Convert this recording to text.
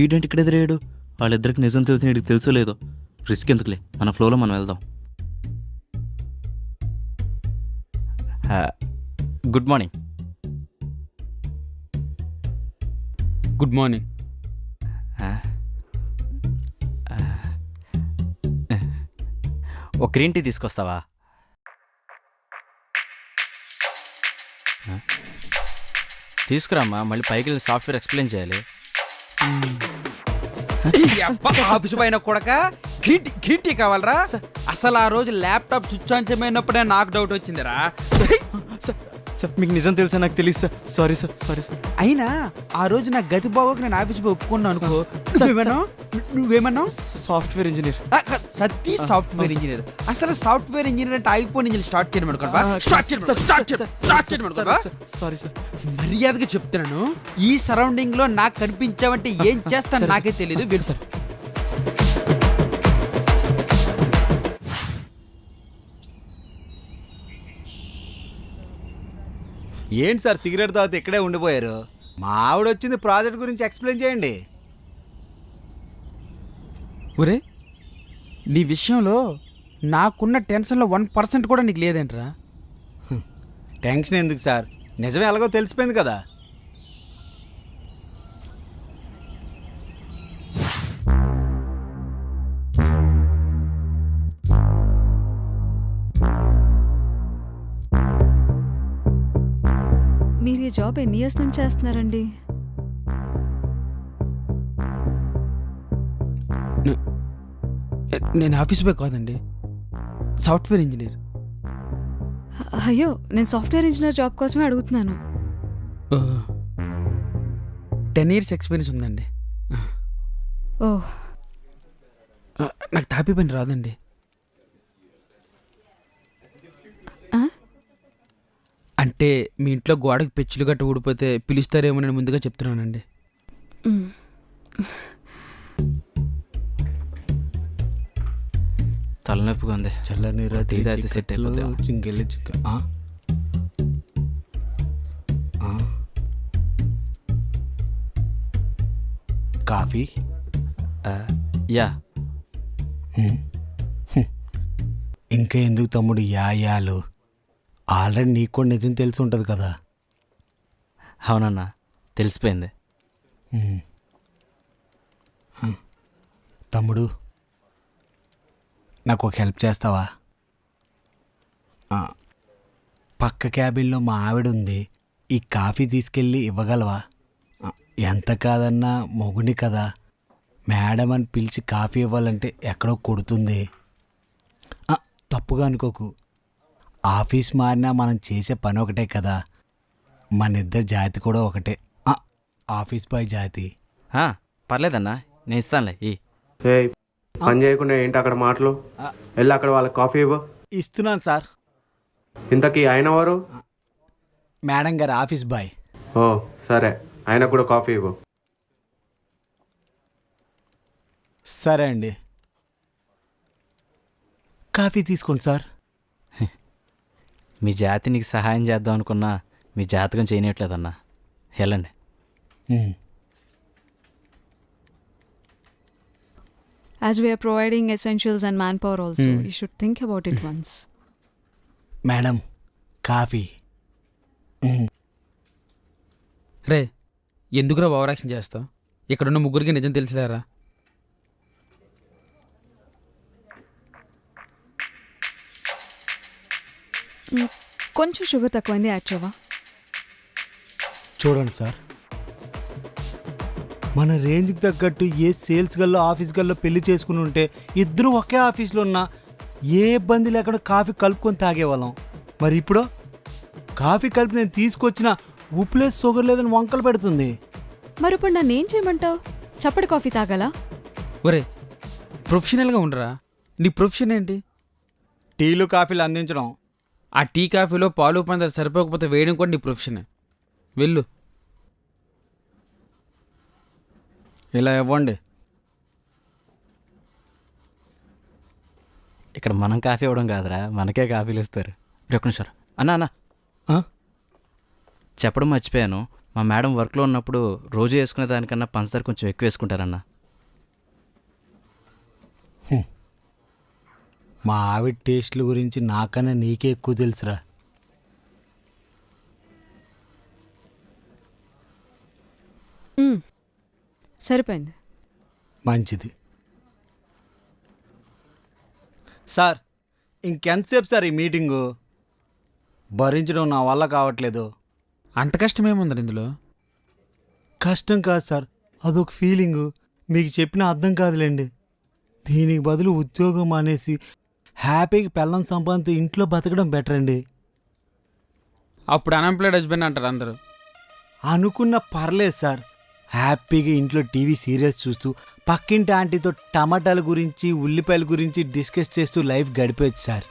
ఈడేంటి ఇక్కడ ఎదురయ్యాడు? వాళ్ళిద్దరికి నిజం తెలిసి నీకు తెలుసో లేదో. రిస్క్ ఎందుకులే, మన ఫ్లోలో మనం వెళ్దాం. Good morning. Good morning. ఒక గ్రీన్ టీ తీసుకొస్తావా? తీసుకురామ్మా, మళ్ళీ పైకి వెళ్ళి సాఫ్ట్వేర్ ఎక్స్ప్లెయిన్ చేయాలి. ఆఫీస్ పైన కొడక గ్రీన్ టీ కావాలరా? అసలు ఆ రోజు ల్యాప్టాప్ స్విచ్ ఆన్ చేయమైనప్పుడే నాకు డౌట్ వచ్చిందిరా. సార్ మీకు నిజం తెలుసా? నాకు తెలియదు sir. Sorry sir, sorry sir. అయినా ఆ రోజు నా గతి బాగోక నేను ఆఫీస్ పోయి ఒప్పుకున్నాను అనుకో. నువ్వేమన్నావు? Software engineer. సతీ సాఫ్ట్వేర్ ఇంజనీర్. అసలు సాఫ్ట్వేర్ ఇంజనీర్ అంటే ఐఫోన్ ఇంజనీర్ స్టార్ట్ చేయడం అనుకోవా? Sorry sir. మర్యాదగా చెప్తున్నాను, ఈ సరౌండింగ్ లో నాకు కనిపించావంటే ఏం చేస్తాను నాకే తెలియదు. వెళ్ళు సార్. ఏంటి సార్ సిగరెట్ తాగితే ఇక్కడే ఉండిపోయారు? మా ఆవిడ వచ్చింది ప్రాజెక్ట్ గురించి ఎక్స్ప్లెయిన్ చేయండి. ఒరే, నీ విషయంలో నాకున్న టెన్షన్లో 1% కూడా నీకు లేదేంట్రా? టెన్షన్ ఎందుకు సార్, నిజమే ఎలాగో తెలిసిపోయింది కదా. మీరు ఈ జాబ్ ఎన్ని ఇయర్స్ నుంచి చేస్తున్నారండి? నేను ఆఫీస్ బాయ్ కాదండి, సాఫ్ట్వేర్ ఇంజనీర్. అయ్యో, నేను సాఫ్ట్వేర్ ఇంజనీర్ జాబ్ కోసమే అడుగుతున్నాను. 10 years ఎక్స్పీరియన్స్ ఉందండి. ఓ, నాకు తాపి పని రాదండి. అంటే మీ ఇంట్లో గోడకి పెచ్చులు గట్ట ఊడిపోతే పిలుస్తారేమో నేను ముందుగా చెప్తున్నానండి. తలనొప్పిగా ఉంది. చల్లనీరు అయితే సెట్ అయిపోద్ది. చింకెళ్ళి కాఫీ. యా. ఇంకా ఎందుకు తమ్ముడు యాయాలు? ఆల్రెడీ నీకు కూడా నిజం తెలిసి ఉంటుంది కదా. అవునన్నా, తెలిసిపోయింది. తమ్ముడు, నాకు ఒక హెల్ప్ చేస్తావా? పక్క క్యాబిన్లో మా ఆవిడ ఉంది, ఈ కాఫీ తీసుకెళ్ళి ఇవ్వగలవా? ఎంత కాదన్నా మొగుని కదా, మేడం అని పిలిచి కాఫీ ఇవ్వాలంటే ఎక్కడో కొడుతుంది. తప్పుగా అనుకోకు, ఆఫీస్ మారినా మనం చేసే పని ఒకటే కదా, మన ఇద్దరు జాతి కూడా ఒకటే. ఆఫీస్ బాయ్ జాతి. పర్లేదన్నా, నేను ఇస్తానులే. పని చేయకుండా ఏంటి అక్కడ మాటలు? వెళ్ళి అక్కడ వాళ్ళకి కాఫీ ఇవ్వు. ఇస్తున్నాను సార్. ఇంతకీ ఆయన వారు? మేడం గారు ఆఫీస్ బాయ్. ఓ సరే, ఆయన కూడా కాఫీ ఇవ్వు. సరే అండి, కాఫీ తీసుకోండి సార్. మీ జాతి నీకు సహాయం చేద్దాం అనుకున్నా మీ జాతకం చేయనట్లేదన్నా. వెళ్ళండి. as we are providing essentials and manpower also, you should think about it once. Madam coffee. రే, ఎందుకురా ఓవర్ యాక్షన్ చేస్తావు? ఇక్కడున్న ముగ్గురికి నిజం తెలిసిలేరా? కొంచెం షుగర్ తక్కువైంది, యాడ్ చేయవా? చూడండి సార్, మన రేంజ్కి తగ్గట్టు ఏ సేల్స్ గల్లో ఆఫీస్ గల్లో పెళ్లి చేసుకుని ఉంటే ఇద్దరు ఒకే ఆఫీస్లో ఉన్నా ఏ ఇబ్బంది లేకుండా కాఫీ కలుపుకొని తాగేవాళ్ళం. మరి ఇప్పుడు కాఫీ కలిపి నేను తీసుకొచ్చిన ఉప్పులేదు షుగర్ లేదని వంకలు పెడుతుంది. మరి ఇప్పుడు నన్ను ఏం చేయమంటావు? చప్పటి కాఫీ తాగాలా? ఒరే, ప్రొఫెషనల్గా ఉండరా. నీ ప్రొఫెషన్ ఏంటి? టీలు కాఫీలు అందించడం. ఆ టీ కాఫీలో పాలు పందరు సరిపోకపోతే వేయడం కూడా నీ ప్రొఫెషనే. వెళ్ళు. ఇలా ఇవ్వండి. ఇక్కడ మనం కాఫీ ఇవ్వడం కాదురా, మనకే కాఫీలు ఇస్తారు. ఒక్క నిమిషం అన్నా. చెప్పడం మర్చిపోయాను, మా మేడం వర్క్లో ఉన్నప్పుడు రోజు వేసుకునే దానికన్నా పంచదార కొంచెం ఎక్కువ వేసుకుంటారన్న. మా ఆవిడ టేస్ట్ల గురించి నాకన్నా నీకే ఎక్కువ తెలుసురా. సరిపోయింది. మంచిది సార్. ఇంకెంతసేపు సార్ ఈ మీటింగు? భరించడం నా వల్ల కావట్లేదు. అంత కష్టమేముంది ఇందులో? కష్టం కాదు సార్, అదొక ఫీలింగు. మీకు చెప్పిన అర్థం కాదులేండి. దీనికి బదులు ఉద్యోగం మానేసి హ్యాపీగా పెళ్ళం సంపాదించి ఇంట్లో బతకడం బెటర్ అండి. అప్పుడు అన్ఎంప్లాయిడ్ హస్బెండ్ అంటారు అందరూ. అనుకున్న పర్లేదు సార్. హ్యాపీగా ఇంట్లో టీవీ సీరియల్స్ చూస్తూ పక్కింటి ఆంటీతో టమాటాల గురించి ఉల్లిపాయల గురించి డిస్కస్ చేస్తూ లైఫ్ గడిపేది సార్.